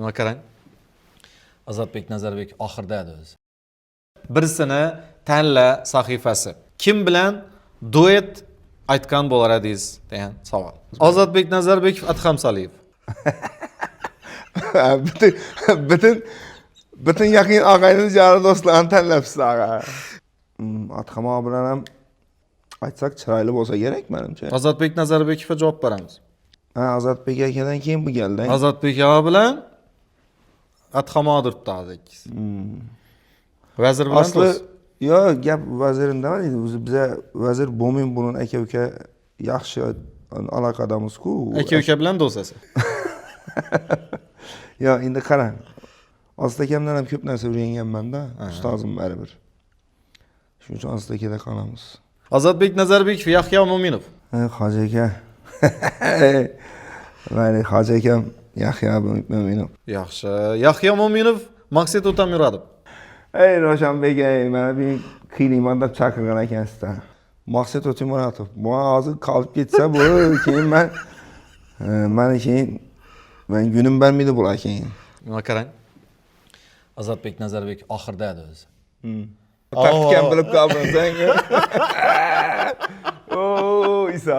Nima qarang? Azatbek Nazarbek oxirda edi o'zi. Birisini tanla sahifasi. Kim bilan duet aytgan bo'lar edingiz degan savol. Ozodbek Nazarbekov, Adham Saliyev. bütün yaqin og'ayni jari do'stlarni tanlabsiz ag'a. Adham bilan ham aytsak chiroyli bo'lsa kerak menimcha. Ozodbek Nazarbekovga javob beramiz. Ha, Ozodbek akadan keyin bu keldi. Ozodbek aka bilan Adham o'tiribdi hozir. Vazir bilan Asli yo gap vazirimda emas, o'zi biza vazir bo'lmay burun aka-uka yaxshi aloqadamiz-ku. aka bilan do'stasiz. Yo, endi qarang. Ozod akamdan ham ko'p narsa o'rganganman-da, ustozim baribir. Shuning uchun Ozod akada qolamiz. Ozodbek Nazarbekov, Yahyo Mo'minov. Hoji aka. Mayli, Hoji akam Yahyo Mo'minov. Yaxshi. Yahyo Mo'minov, Maqsad O'tamuradov. Ey Roshanbek, mana bir qiynayman deb chaqirgan ekansiz-da. Maqsad O'tamuradov. Bu hozir qolib ketsa bu keyin men gunim bermaydi bular keyin. Nima qarang? Azatbek Nazarbek oxirda edi o'zi. Taktikam bilib qoldim senga. Oo, Iso.